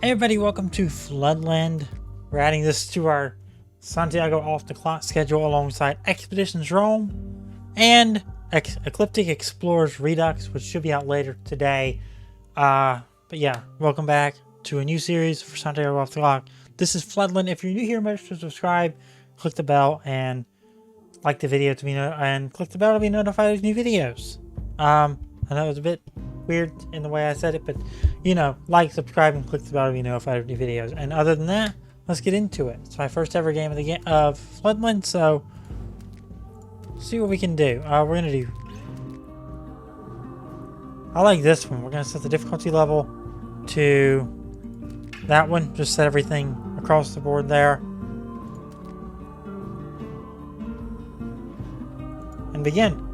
Hey everybody, welcome to Floodland. We're adding this to our Santiago Off The Clock schedule alongside Expeditions Rome and Ecliptic Explorers Redux, which should be out later today. But yeah, welcome back to a new series for Santiago Off The Clock. This is Floodland. If you're new here, make sure to subscribe, click the bell, and like the video to be and click the bell to be notified of new videos. I know it was a bit weird in the way I said it, but you know, like, subscribe, and click the bell to be notified of new videos. And other than that, let's get into it. It's my first ever game of Floodland, so see what we can do. We're gonna do. I like this one. We're gonna set the difficulty level to that one. Just set everything across the board there, and begin.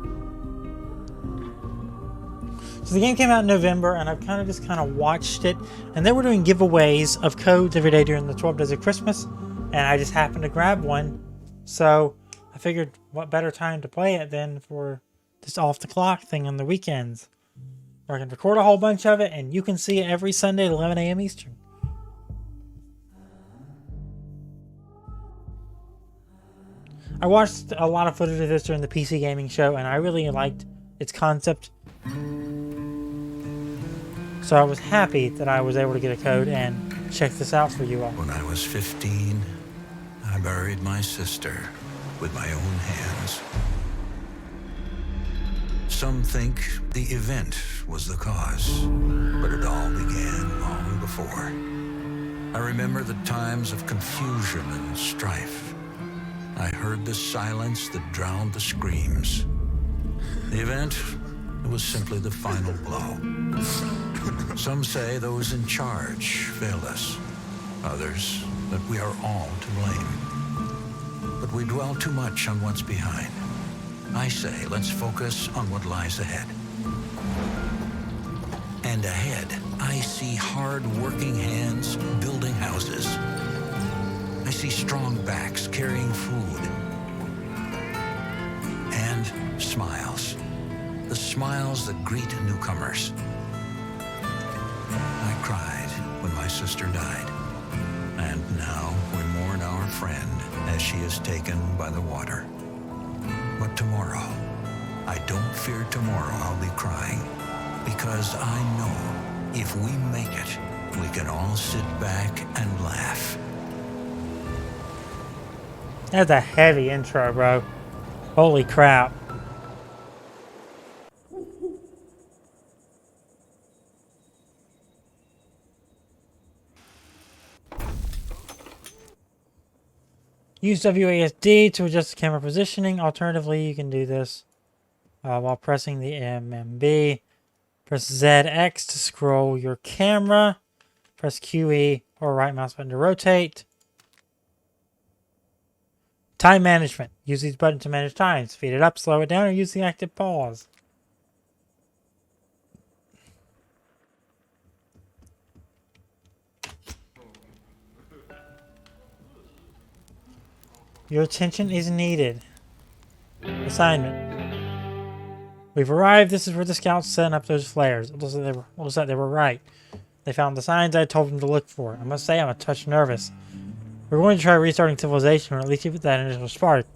So the game came out in November, and I've kind of watched it, and they were doing giveaways of codes every day during the 12 days of Christmas, and I just happened to grab one. So I figured, what better time to play it than for this off the clock thing on the weekends, where I can record a whole bunch of it, and you can see it every Sunday at 11 a.m. Eastern. I watched a lot of footage of this during the PC gaming show, and I really liked its concept. So I was happy that I was able to get a code and check this out for you all. When I was 15, I buried my sister with my own hands. Some think the event was the cause, but it all began long before. I remember the times of confusion and strife. I heard the silence that drowned the screams. The event, it was simply the final blow. Some say those in charge failed us. Others, that we are all to blame. But we dwell too much on what's behind. I say, let's focus on what lies ahead. And ahead, I see hard-working hands building houses. I see strong backs carrying food. And smiles. The smiles that greet newcomers. I cried when my sister died, and now we mourn our friend as she is taken by the water. But tomorrow, I don't fear tomorrow I'll be crying, because I know if we make it, we can all sit back and laugh. That's a heavy intro, bro. Holy crap. Use WASD to adjust the camera positioning. Alternatively, you can do this while pressing the MMB. Press ZX to scroll your camera. Press QE or right mouse button to rotate. Time management. Use these buttons to manage time. Speed it up, slow it down, or use the active pause. Your attention is needed. Assignment. We've arrived. This is where the scouts set up those flares. It looks like they were right. They found the signs I told them to look for. I must say I'm a touch nervous. We're going to try restarting civilization, or at least give it that initial spark.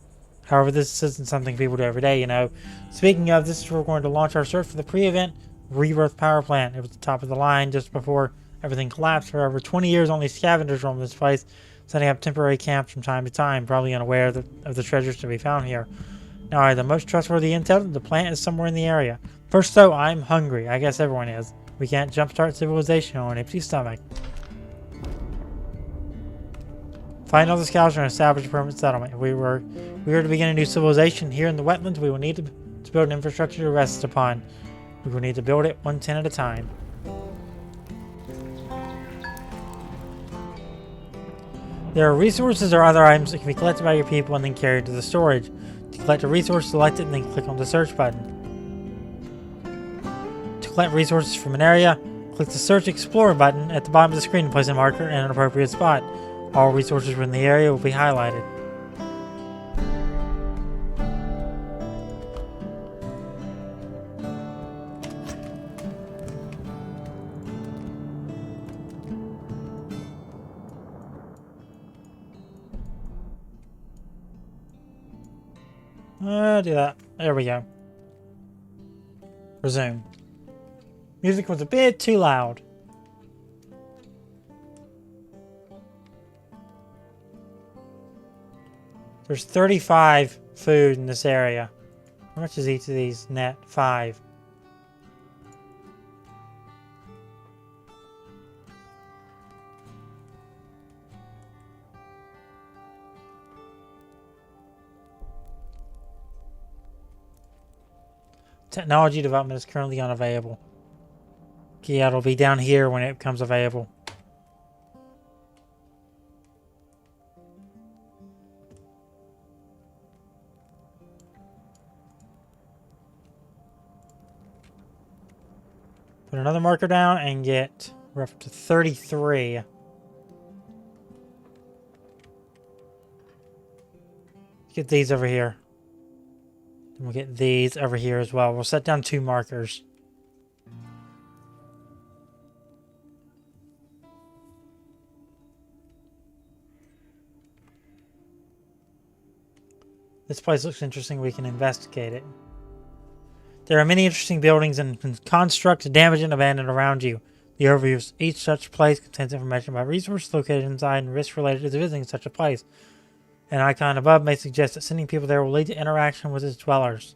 However, this isn't something people do every day, you know. Speaking of, this is where we're going to launch our search for the pre-event Rebirth Power Plant. It was the top of the line just before everything collapsed. For over 20 years, only scavengers roam this place, setting up temporary camps from time to time, probably unaware of the treasures to be found here. Now, I have the most trustworthy intel. The plant is somewhere in the area. First, though, I'm hungry. I guess everyone is. We can't jumpstart civilization on an empty stomach. Find all the scouts and establish a permanent settlement. If we were to begin a new civilization here in the wetlands, we will need to build an infrastructure to rest upon. We will need to build it 1 tent at a time. There are resources or other items that can be collected by your people and then carried to the storage. To collect a resource, select it and then click on the search button. To collect resources from an area, click the Search Explorer button at the bottom of the screen and place a marker in an appropriate spot. All resources within the area will be highlighted. Do that. There we go. Resume. Music was a bit too loud. There's 35 food in this area. How much is each of these net? 5. Technology development is currently unavailable. Yeah, it'll be down here when it becomes available. Put another marker down and get... We're up to 33. Get these over here. And we'll get these over here as well. We'll set down 2 markers. This place looks interesting. We can investigate it. There are many interesting buildings and constructs damaged and abandoned around you. The overview of each such place contains information about resources located inside and risks related to visiting such a place. An icon above may suggest that sending people there will lead to interaction with its dwellers.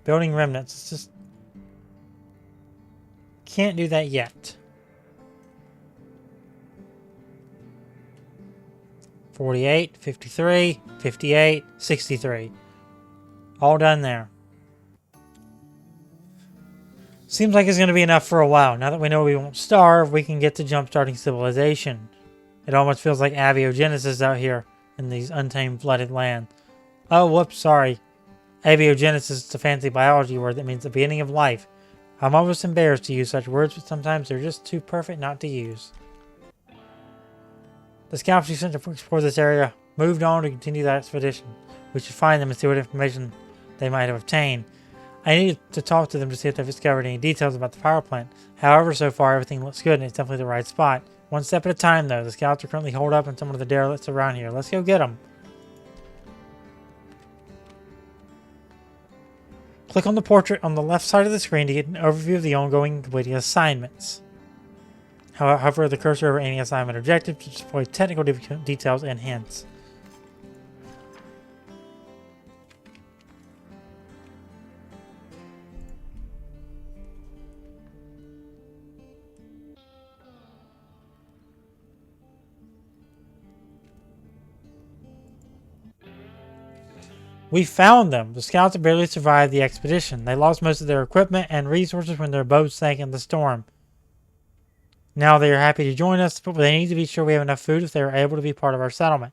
Building remnants. It's just... Can't do that yet. 48, 53, 58, 63. All done there. Seems like it's going to be enough for a while. Now that we know we won't starve, we can get to jump-starting civilization. It almost feels like abiogenesis out here in these untamed, flooded lands. Oh, whoops, sorry. Abiogenesis is a fancy biology word that means the beginning of life. I'm almost embarrassed to use such words, but sometimes they're just too perfect not to use. The scouts we sent to explore this area moved on to continue that expedition. We should find them and see what information they might have obtained. I need to talk to them to see if they've discovered any details about the power plant. However, so far everything looks good and it's definitely the right spot. One step at a time though. The scouts are currently holed up in some of the derelicts around here. Let's go get them. Click on the portrait on the left side of the screen to get an overview of the ongoing completing assignments. However, the cursor over any assignment objective to display technical details and hints. We found them. The scouts barely survived the expedition. They lost most of their equipment and resources when their boats sank in the storm. Now they are happy to join us, but they need to be sure we have enough food if they are able to be part of our settlement.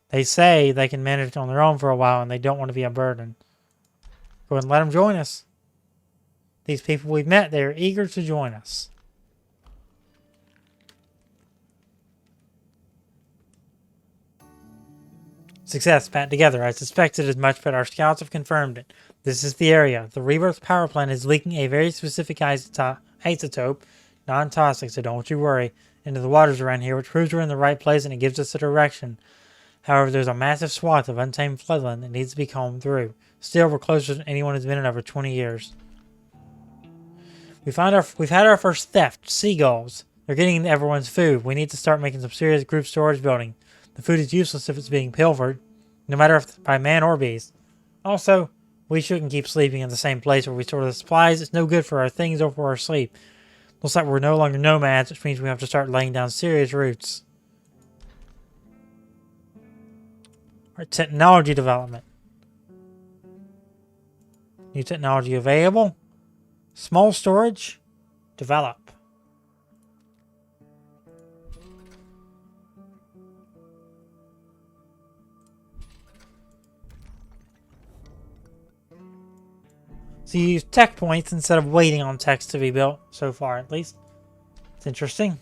They say they can manage it on their own for a while and they don't want to be a burden. Go ahead and let them join us. These people we've met, they are eager to join us. Success, back together. I suspected as much, but our scouts have confirmed it. This is the area. The Rebirth power plant is leaking a very specific isotope, non-toxic, so don't you worry, into the waters around here, which proves we're in the right place and it gives us a direction. However, there's a massive swath of untamed floodland that needs to be combed through. Still, we're closer than anyone who's been in over 20 years. We've had our first theft, seagulls. They're getting everyone's food. We need to start making some serious group storage building. The food is useless if it's being pilfered, no matter if by man or beast. Also, we shouldn't keep sleeping in the same place where we store the supplies. It's no good for our things or for our sleep. Looks like we're no longer nomads, which means we have to start laying down serious roots. Our technology development. New technology available. Small storage. Develop. So you use tech points instead of waiting on techs to be built, so far at least. It's interesting.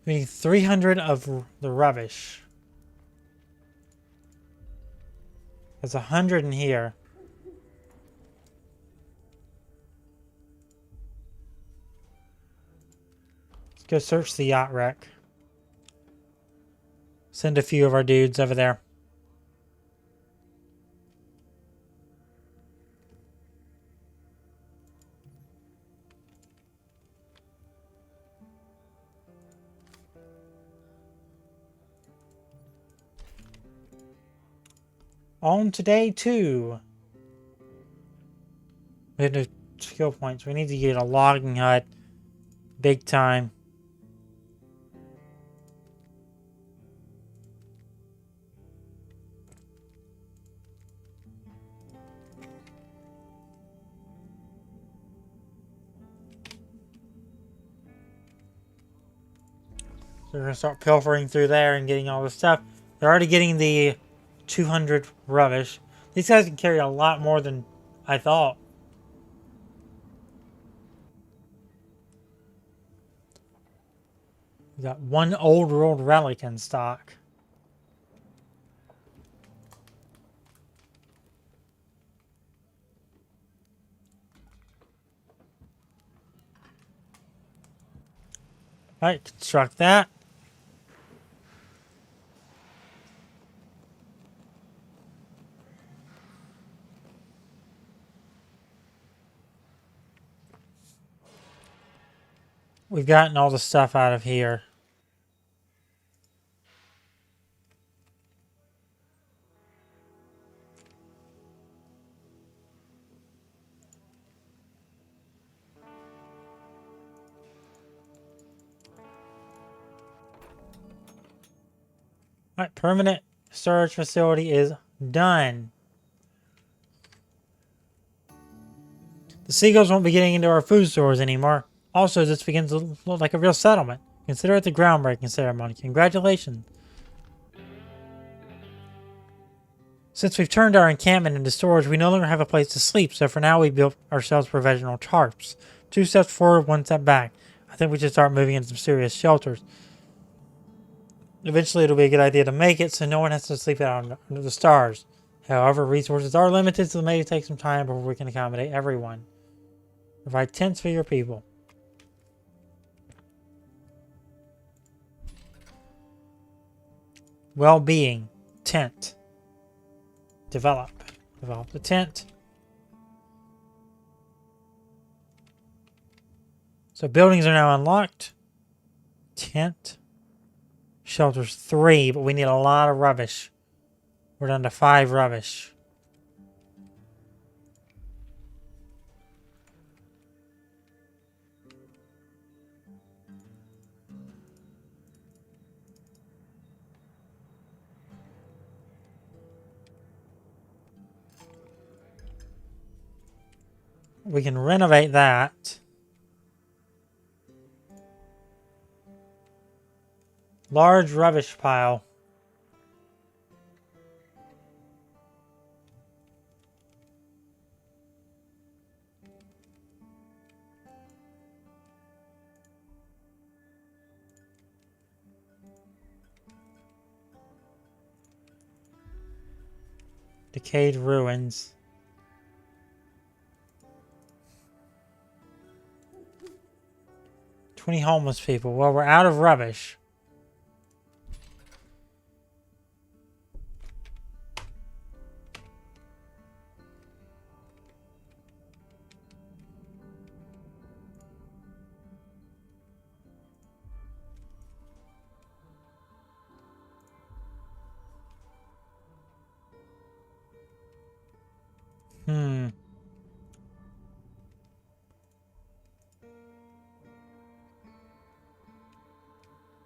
We need 300 of the rubbish. There's 100 in here. Let's go search the yacht wreck. Send a few of our dudes over there. On to day 2. We have no skill points. We need to get a logging hut. Big time. So we're going to start pilfering through there and getting all this stuff. They're already getting the 200 rubbish. These guys can carry a lot more than I thought. We got one old world relic in stock. Alright, construct that. We've gotten all the stuff out of here. Alright, permanent storage facility is done. The seagulls won't be getting into our food stores anymore. Also, this begins to look like a real settlement. Consider it the groundbreaking ceremony. Congratulations. Since we've turned our encampment into storage, we no longer have a place to sleep, so for now we built ourselves provisional tarps. 2 steps forward, 1 step back. I think we should start moving into some serious shelters. Eventually it'll be a good idea to make it so no one has to sleep out under the stars. However, resources are limited, so it may take some time before we can accommodate everyone. Provide tents for your people. Well-being. Tent. Develop. Develop the tent. So buildings are now unlocked. Tent. Shelters 3, but we need a lot of rubbish. We're down to 5 rubbish. We can renovate that. Large rubbish pile. Decayed ruins. $20 homeless people. Well, we're out of rubbish.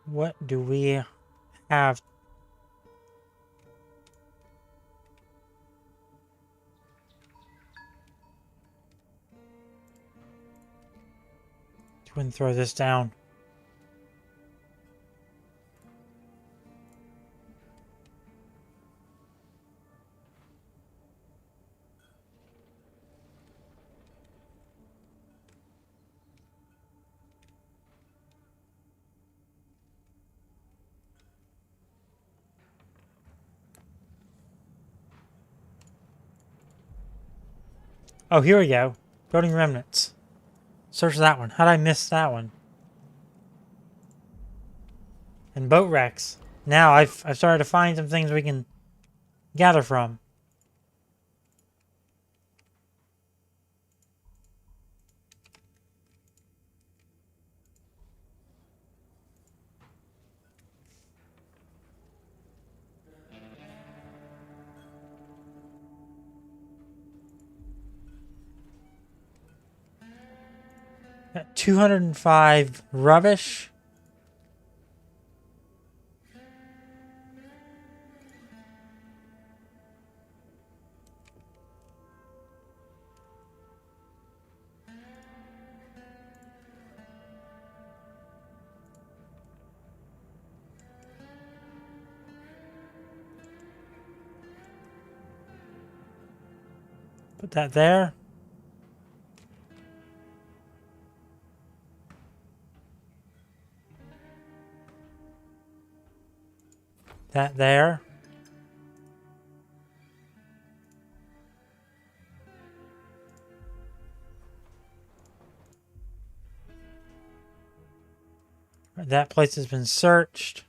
What do we have? Go ahead and throw this down. Oh, here we go. Building remnants. Search that one. How did I miss that one? And boat wrecks. Now I've started to find some things we can gather from. Got 205 rubbish. Put that there. That there. That place has been searched.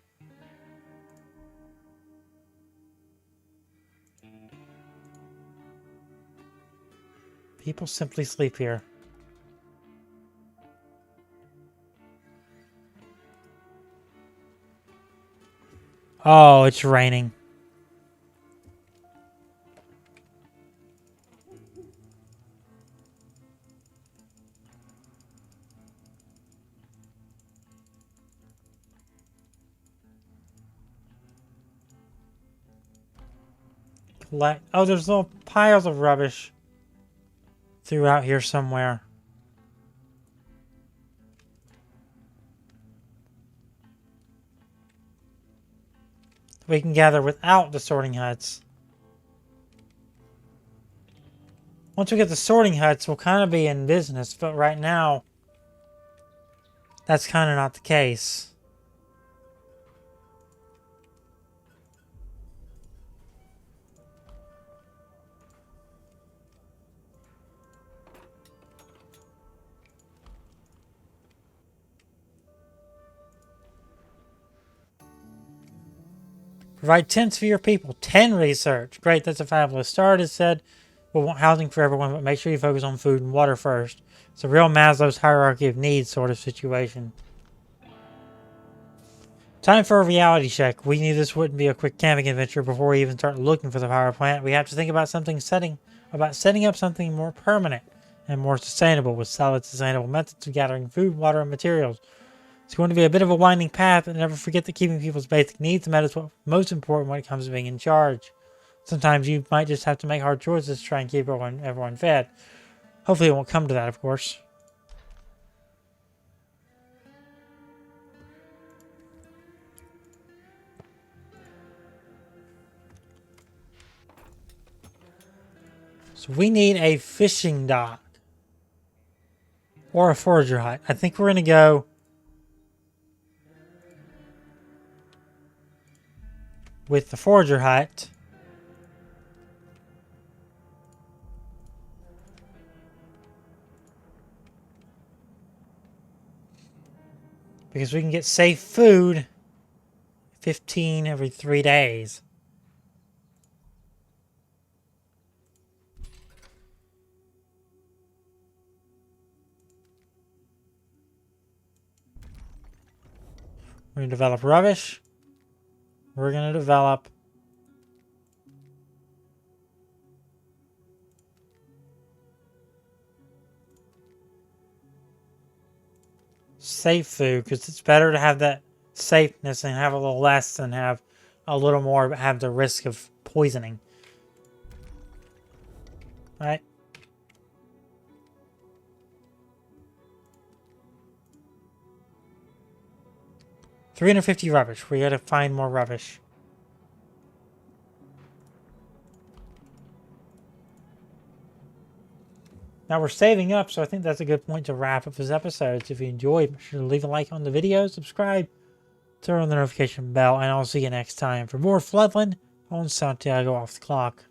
People simply sleep here. Oh, it's raining. Oh, there's little piles of rubbish throughout here somewhere. We can gather without the sorting huts. Once we get the sorting huts, we'll kind of be in business, but right now, that's kind of not the case. Provide tents for your people. 10 research. Great, that's a fabulous start. It said we'll want housing for everyone, but make sure you focus on food and water first. It's a real Maslow's hierarchy of needs sort of situation. Time for a reality check. We knew this wouldn't be a quick camping adventure before we even start looking for the power plant. We have to think about setting up something more permanent and more sustainable with solid, sustainable methods of gathering food, water, and materials. It's going to be a bit of a winding path, and never forget that keeping people's basic needs met is what's most important when it comes to being in charge. Sometimes you might just have to make hard choices to try and keep everyone fed. Hopefully it won't come to that, of course. So we need a fishing dock. Or a forager hut. I think we're going to go with the forager hut. Because we can get safe food 15 every 3 days. We're going to develop rubbish. We're going to develop safe food, because it's better to have that safeness and have a little less than have a little more but have the risk of poisoning. Alright. $350 rubbish. We gotta find more rubbish. Now we're saving up, so I think that's a good point to wrap up this episode. So if you enjoyed, make sure to leave a like on the video, subscribe, turn on the notification bell, and I'll see you next time for more Floodland on Santiago Off The Clock.